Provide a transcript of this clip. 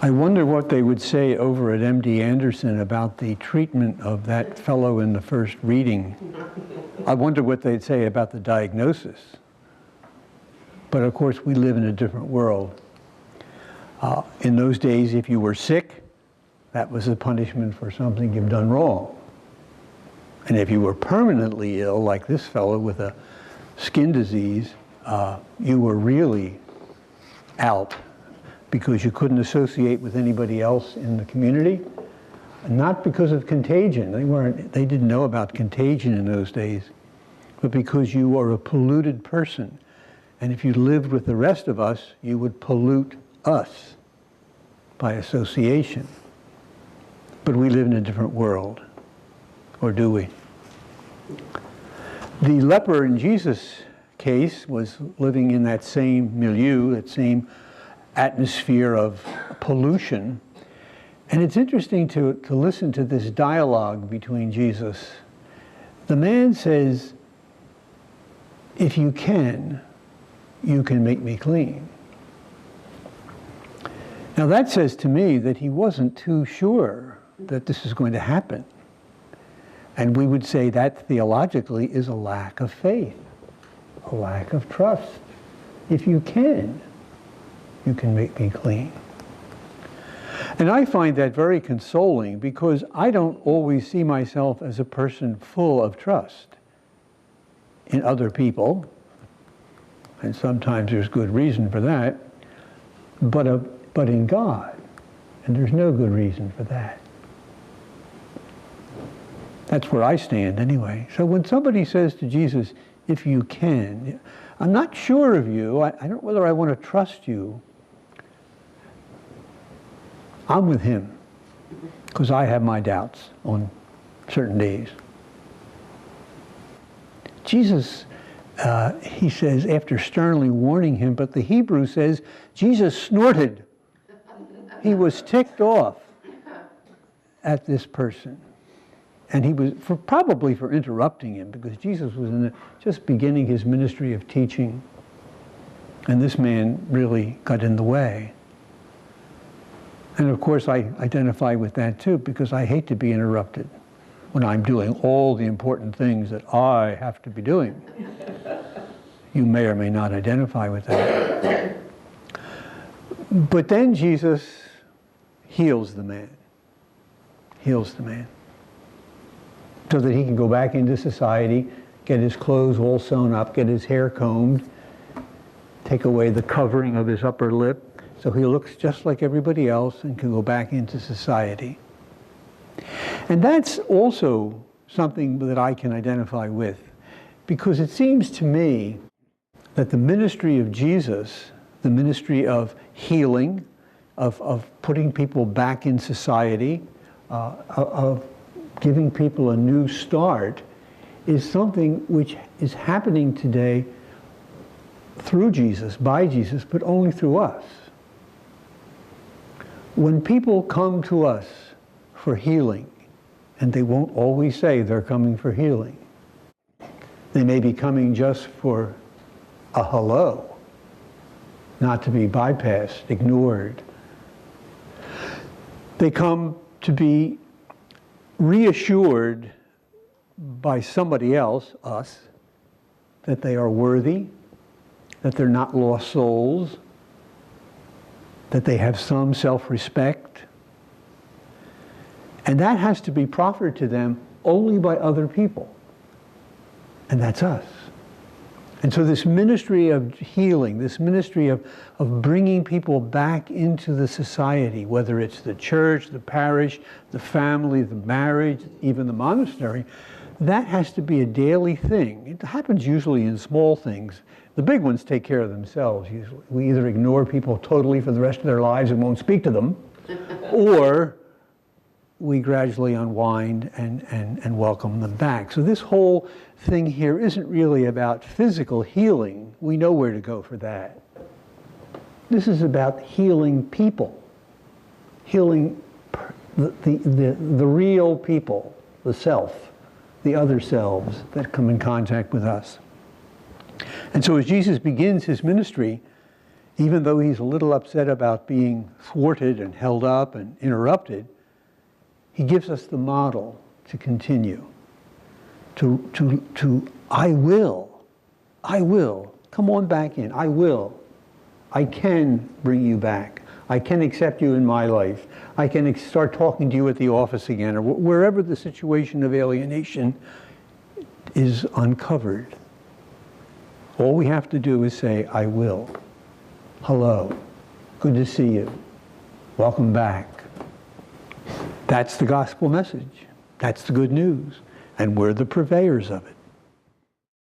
I wonder what they would say over at MD Anderson about the treatment of that fellow in the first reading. I wonder what they'd say about the diagnosis. But of course, we live in a different world. In those days, if you were sick, that was a punishment for something you've done wrong. And if you were permanently ill, like this fellow with a skin disease, you were really out because you couldn't associate with anybody else in the community. Not because of contagion. They didn't know about contagion in those days, but because you were a polluted person. And if you lived with the rest of us, you would pollute us by association. But we live in a different world, or do we? The leper in Jesus' case was living in that same milieu, that same atmosphere of pollution. And it's interesting to listen to this dialogue between Jesus. The man says, if you can make me clean. Now that says to me that he wasn't too sure that this is going to happen. And we would say that theologically is a lack of faith, a lack of trust. If you can make me clean. And I find that very consoling because I don't always see myself as a person full of trust in other people. And sometimes there's good reason for that, but in God. And there's no good reason for that. That's where I stand anyway. So when somebody says to Jesus, if you can, I'm not sure of you. I don't know whether I want to trust you. I'm with him because I have my doubts on certain days. Jesus, he says, after sternly warning him, but the Hebrew says, Jesus snorted. He was ticked off at this person. And he was probably for interrupting him, because Jesus was just beginning his ministry of teaching. And this man really got in the way. And of course, I identify with that too, because I hate to be interrupted when I'm doing all the important things that I have to be doing. You may or may not identify with that. But then Jesus heals the man. Heals the man. So that he can go back into society, get his clothes all sewn up, get his hair combed, take away the covering of his upper lip, so he looks just like everybody else and can go back into society. And that's also something that I can identify with, because it seems to me that the ministry of Jesus, the ministry of healing, of putting people back in society, of giving people a new start, is something which is happening today through Jesus, by Jesus, but only through us. When people come to us for healing, and they won't always say they're coming for healing, they may be coming just for a hello, not to be bypassed, ignored. They come to be reassured by somebody else, us, that they are worthy, that they're not lost souls, that they have some self-respect. And that has to be proffered to them only by other people. And that's us. And so this ministry of healing, this ministry of bringing people back into the society, whether it's the church, the parish, the family, the marriage, even the monastery, that has to be a daily thing. It happens usually in small things. The big ones take care of themselves usually. We either ignore people totally for the rest of their lives and won't speak to them, or we gradually unwind and welcome them back. So this whole thing here isn't really about physical healing. We know where to go for that. This is about healing people, healing the real people, the self, the other selves that come in contact with us. And so as Jesus begins his ministry, even though he's a little upset about being thwarted and held up and interrupted, he gives us the model to continue. I will, come on back in, I will. I can bring you back. I can accept you in my life. I can start talking to you at the office again, or wherever the situation of alienation is uncovered. All we have to do is say, I will. Hello, good to see you. Welcome back. That's the gospel message. That's the good news. And we're the purveyors of it.